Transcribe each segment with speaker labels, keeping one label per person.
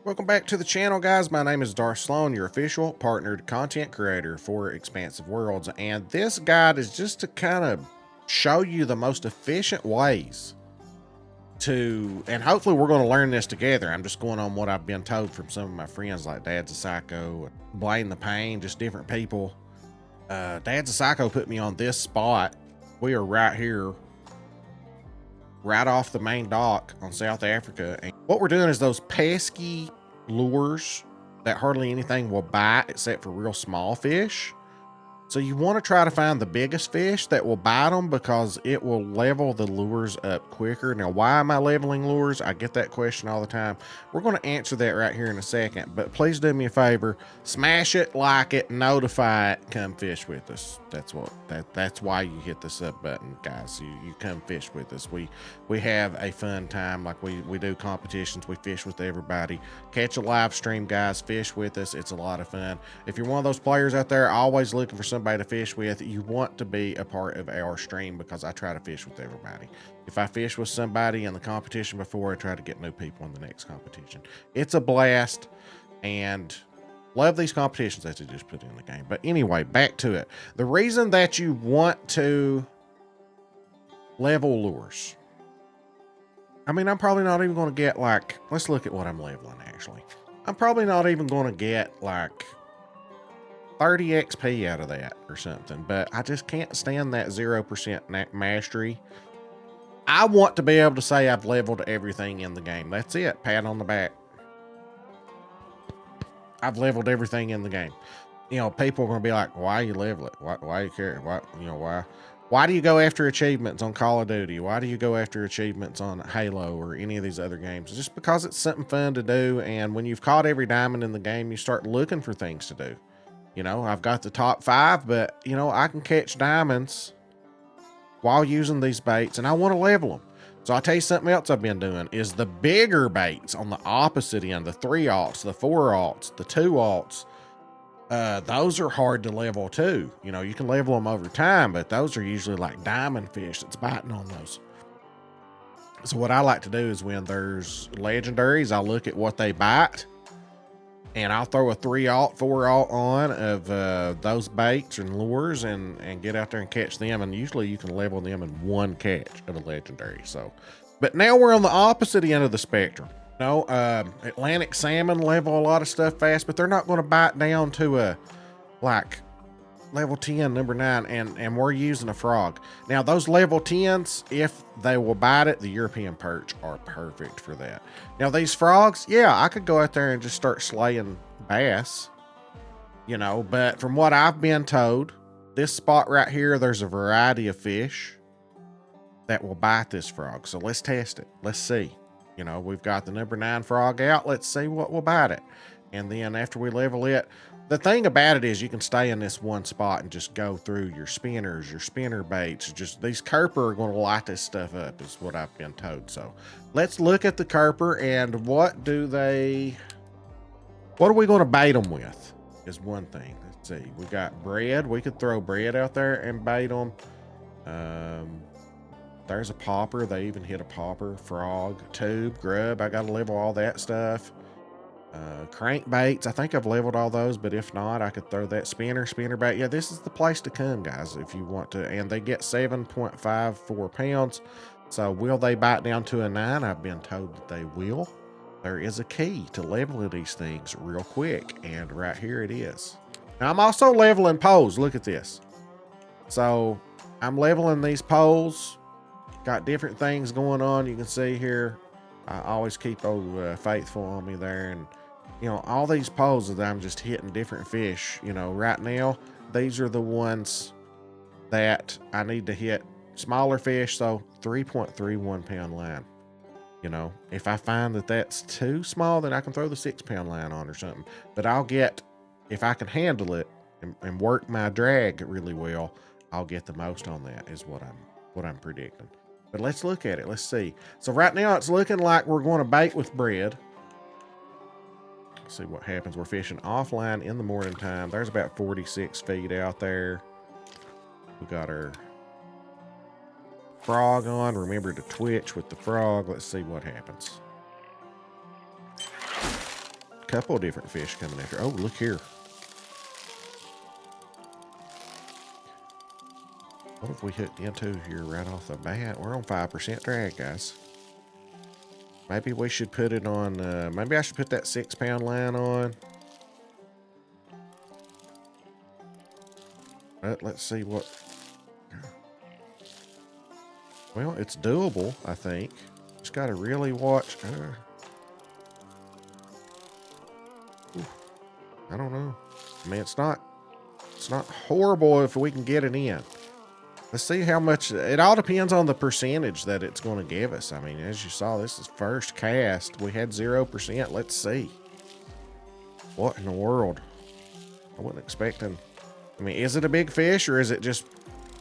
Speaker 1: Welcome back to the channel, guys. My name is Darth Slone, your official partnered content creator for Expansive Worlds, and this guide is just to kind of show you the most efficient ways to, and hopefully we're going to learn this together. I'm just going on what I've been told from some of my friends like Dad's a Psycho, Blaine the Pain, just different people. Dad's a Psycho put me on this spot. We are right here, right off the main dock on South Africa. And what we're doing is those pesky lures that hardly anything will bite except for real small fish. So you want to try to find the biggest fish that will bite them because it will level the lures up quicker. Now, why am I leveling lures? I get that question all the time. We're going to answer that right here in a second, but please do me a favor, smash it, like it, notify it, come fish with us. That's why you hit the sub button, guys. You come fish with us. We have a fun time. Like we do competitions, we fish with everybody. Catch a live stream, guys, fish with us. It's a lot of fun. If you're one of those players out there always looking for somebody to fish with, you want to be a part of our stream because I try to fish with everybody. If I fish with somebody in the competition before, I try to get new people in the next competition. It's a blast, and love these competitions that you just put in the game. But anyway, back to it. The reason that you want to level lures, I mean, I'm probably not even going to get like, let's look at what I'm leveling actually. I'm probably not even going to get like 30 XP out of that or something, but I just can't stand that 0% mastery. I want to be able to say I've leveled everything in the game. That's it. Pat on the back. I've leveled everything in the game. You know, people are going to be like, why you level it? Why you care? Why do you go after achievements on Call of Duty? Why do you go after achievements on Halo or any of these other games? Just because it's something fun to do. And when you've caught every diamond in the game, you start looking for things to do. You know, I've got the top 5, but you know, I can catch diamonds while using these baits, and I want to level them. So I'll tell you something else I've been doing is the bigger baits on the opposite end, the 3-aughts, the 4-aughts, the 2-aughts. Those are hard to level too. You know, you can level them over time, but those are usually like diamond fish that's biting on those. So what I like to do is when there's legendaries, I'll look at what they bite, and I'll throw a 3-aught, 4-aught on of those baits and lures and get out there and catch them. And usually you can level them in one catch of a legendary. So, but now we're on the opposite end of the spectrum. No, Atlantic salmon level a lot of stuff fast, but they're not going to bite down to a like level 10, number 9, and we're using a frog. Now those level 10s, if they will bite it, the European perch are perfect for that. Now these frogs, yeah, I could go out there and just start slaying bass, you know, but from what I've been told, this spot right here, there's a variety of fish that will bite this frog. So let's test it. Let's see. You know, we've got the number 9 frog out. Let's see what will bite it. And then after we level it, the thing about it is you can stay in this one spot and just go through your spinners, your spinner baits. Just these kerper are going to light this stuff up is what I've been told. So let's look at the kerper and what are we going to bait them with is one thing. Let's see. We got bread. We could throw bread out there and bait them. There's a popper. They even hit a popper, frog, tube, grub. I got to level all that stuff. Crankbaits, I think I've leveled all those, but if not, I could throw that spinner bait. Yeah, this is the place to come, guys, if you want to. And they get 7.54 pounds. So will they bite down to a 9? I've been told that they will. There is a key to leveling these things real quick, and right here it is. Now I'm also leveling poles. Look at this. So I'm leveling these poles. Got different things going on. You can see here. I always keep old Faithful on me there, and you know, all these poles that I'm just hitting different fish. You know, right now these are the ones that I need to hit smaller fish. So 3.31 pound line. You know, if I find that that's too small, then I can throw the 6 pound line on or something. But I'll get, if I can handle it and work my drag really well, I'll get the most on that. Is what I'm predicting. But let's look at it. Let's see. So right now it's looking like we're going to bait with bread. Let's see what happens. We're fishing offline in the morning time. There's about 46 feet out there. We got our frog on. Remember to twitch with the frog. Let's see what happens. couple of different fish coming after. Oh, look here. What have we hooked into here right off the bat? We're on 5% drag, guys. Maybe we should put it on, maybe I should put that 6-pound line on. Let's see what... Well, it's doable, I think. Just got to really watch. I don't know. I mean, it's not horrible if we can get it in. Let's see how much. It all depends on the percentage that it's going to give us. I mean, as you saw, this is first cast. We had 0%. Let's see. What in the world? I wasn't expecting. I mean, is it a big fish or is it just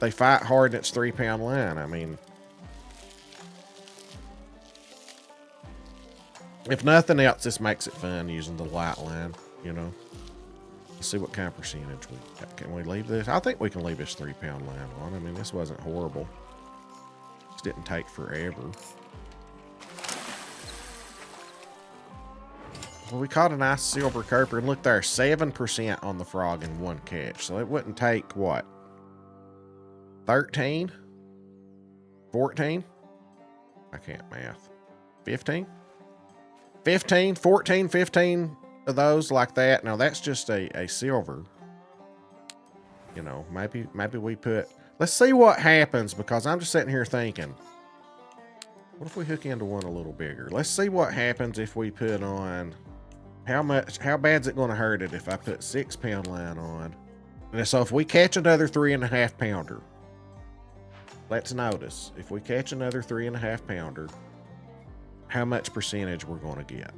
Speaker 1: they fight hard and it's 3-pound line? I mean, if nothing else, this makes it fun using the light line, you know. Let's see what kind of percentage we got. Can we leave this? I think we can leave this 3-pound line on. I mean, this wasn't horrible. This didn't take forever. Well, we caught a nice silver carper, and look there, 7% on the frog in one catch. So it wouldn't take, what, 13? 14? I can't math. 15? 15, 14, 15 of those like that. Now that's just a silver. You know, maybe we put, let's see what happens, because I'm just sitting here thinking, what if we hook into one a little bigger? Let's see what happens if we put on, how bad's it going to hurt it if I put 6-pound line on? And so if we catch another 3.5 pounder, let's notice, if we catch another 3.5 pounder, how much percentage we're going to get.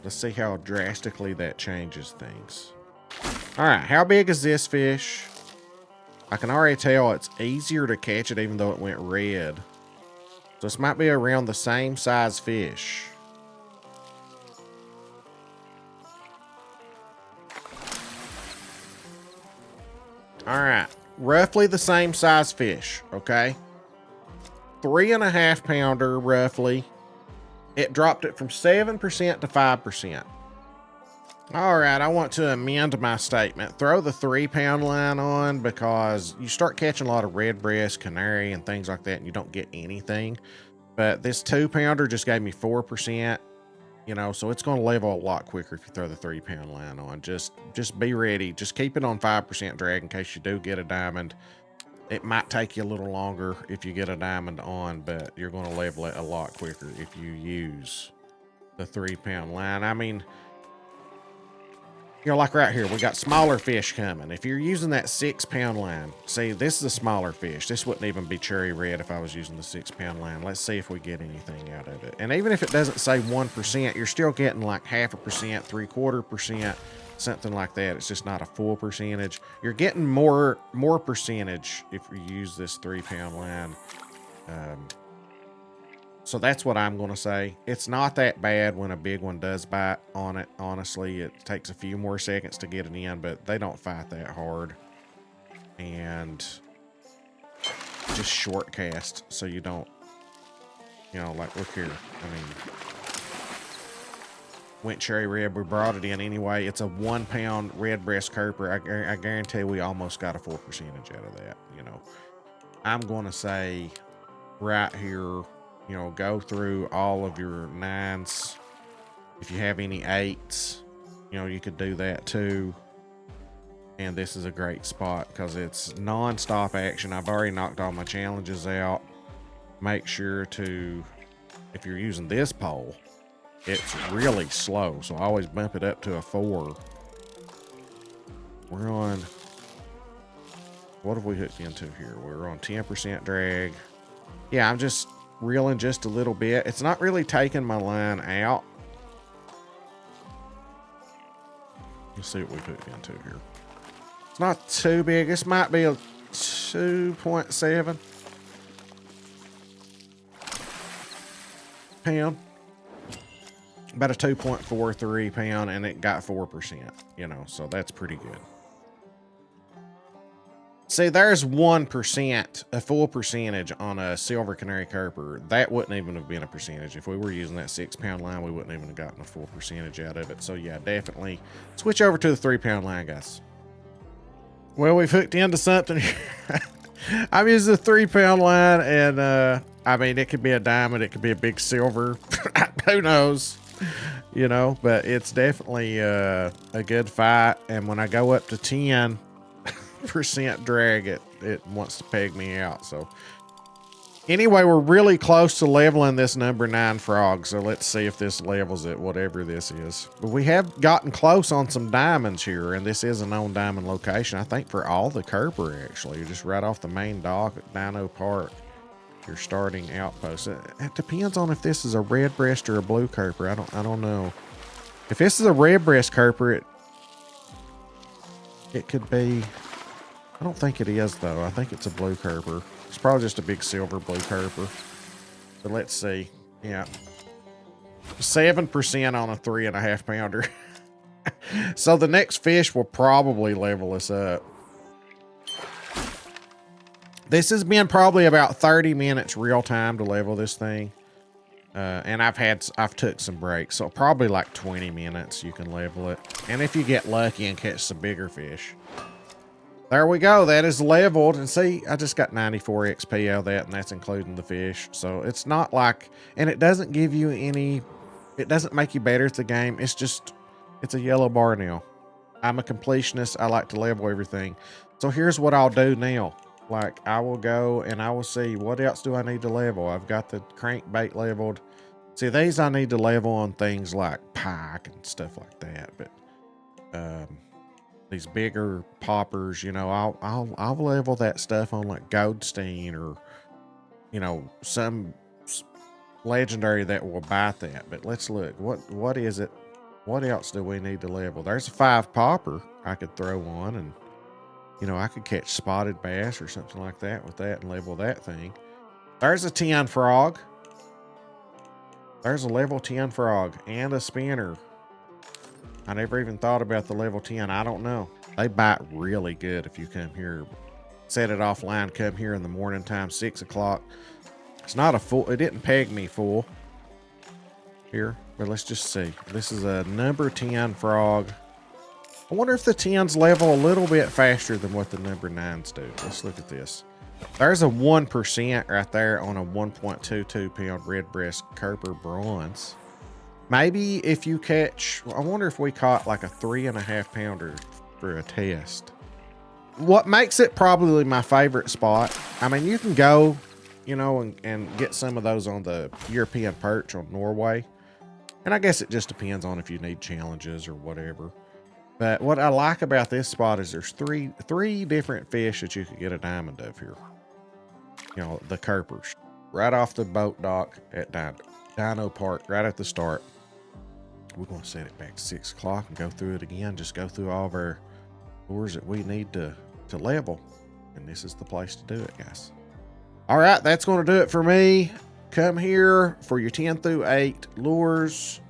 Speaker 1: Let's see how drastically that changes things. All right, how big is this fish? I can already tell it's easier to catch it even though it went red. So this might be around the same size fish. All right, roughly the same size fish, okay? 3.5 pounder, roughly. It dropped it from 7% to 5%. All right, I want to amend my statement. Throw the 3-pound line on, because you start catching a lot of red breast, canary, and things like that, and you don't get anything. But this 2-pounder just gave me 4%, you know, so it's going to level a lot quicker if you throw the 3-pound line on. Just be ready. Just keep it on 5% drag in case you do get a diamond. It might take you a little longer if you get a diamond on, but you're going to level it a lot quicker if you use the 3-pound line. I mean, you know, like right here, we got smaller fish coming. If you're using that 6-pound line, see, this is a smaller fish. This wouldn't even be cherry red if I was using the 6-pound line. Let's see if we get anything out of it. And even if it doesn't say 1%, you're still getting like 0.5%, 0.75%. Something like that. It's just not a full percentage. You're getting more percentage if you use this 3-pound line. So that's what I'm going to say. It's not that bad when a big one does bite on it. Honestly, it takes a few more seconds to get it in, but they don't fight that hard. And just short cast so you don't, you know, like look here. I mean, went cherry red. We brought it in anyway. It's a 1-pound red breast carper. I guarantee we almost got a full percentage out of that. You know, I'm going to say right here, you know, go through all of your 9s. If you have any 8s, you know, you could do that too. And this is a great spot because it's non-stop action. I've already knocked all my challenges out. Make sure to, if you're using this pole, it's really slow, so I always bump it up to a 4. We're on, what have we hooked into here? We're on 10% drag. Yeah, I'm just reeling just a little bit. It's not really taking my line out. Let's see what we hooked into here. It's not too big. This might be a 2.7 pound. About a 2.43 pound, and it got 4%, you know, so that's pretty good. See, there's 1%, a full percentage on a silver canary carper. That wouldn't even have been a percentage. If we were using that 6-pound line, we wouldn't even have gotten a full percentage out of it. So yeah, definitely switch over to the 3-pound line, guys. Well, we've hooked into something here. I'm using the 3-pound line, and I mean, it could be a diamond, it could be a big silver. Who knows? You know, but it's definitely a good fight. And when I go up to 10% drag, it wants to peg me out. So anyway, we're really close to leveling this number 9 frog. So let's see if this levels it, whatever this is. But we have gotten close on some diamonds here, and this is a known diamond location, I think, for all the Kerber, actually. Just right off the main dock at Dino Park. Your starting outpost. It depends on if this is a red breast or a blue Kerber. I don't know. If this is a red breast Kerber, it could be. I don't think it is though. I think it's a blue Kerber. It's probably just a big silver blue Kerber. But let's see. Yeah, 7% on a 3.5 pounder. So the next fish will probably level us up. This has been probably about 30 minutes real time to level this thing. And I've took some breaks, so probably like 20 minutes you can level it. And if you get lucky and catch some bigger fish. There we go, that is leveled. And see, I just got 94 XP out of that, and that's including the fish. So it's not like, and it doesn't give you any, it doesn't make you better at the game. It's just, it's a yellow bar now. I'm a completionist, I like to level everything. So here's what I'll do now. Like, I will go and I will see what else do I need to level. I've got the crankbait leveled. See, these I need to level on things like pike and stuff like that. But these bigger poppers, you know, I'll level that stuff on like Goldstein or, you know, some legendary that will bite that. But let's look. What is it? What else do we need to level? There's a 5 popper I could throw on, and you know, I could catch spotted bass or something like that with that and level that thing. There's a 10 frog. There's a level 10 frog and a spinner. I never even thought about the level 10. I don't know. They bite really good if you come here. Set it offline, come here in the morning time, 6 o'clock. It's not a full, it didn't peg me full here, but let's just see. This is a number 10 frog. I wonder if the 10s level a little bit faster than what the number 9s do. Let's look at this. There's a 1% right there on a 1.22 pound red breast Kerber bronze. Maybe if you catch, I wonder if we caught like a 3.5 pounder for a test. What makes it probably my favorite spot, I mean, you can go, you know, and get some of those on the European perch on Norway. And I guess it just depends on if you need challenges or whatever. But what I like about this spot is there's three different fish that you could get a diamond of here. You know, the Kerbers. Right off the boat dock at Dino Park, right at the start. We're going to set it back to 6 o'clock and go through it again. Just go through all of our lures that we need to level. And this is the place to do it, guys. All right, that's going to do it for me. Come here for your 10 through 8 lures.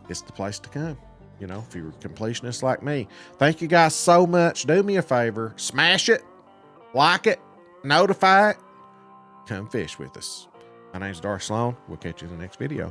Speaker 1: It's the place to come. You know, if you're a completionist like me. Thank you guys so much. Do me a favor. Smash it. Like it. Notify it. Come fish with us. My name's Darth Slone. We'll catch you in the next video.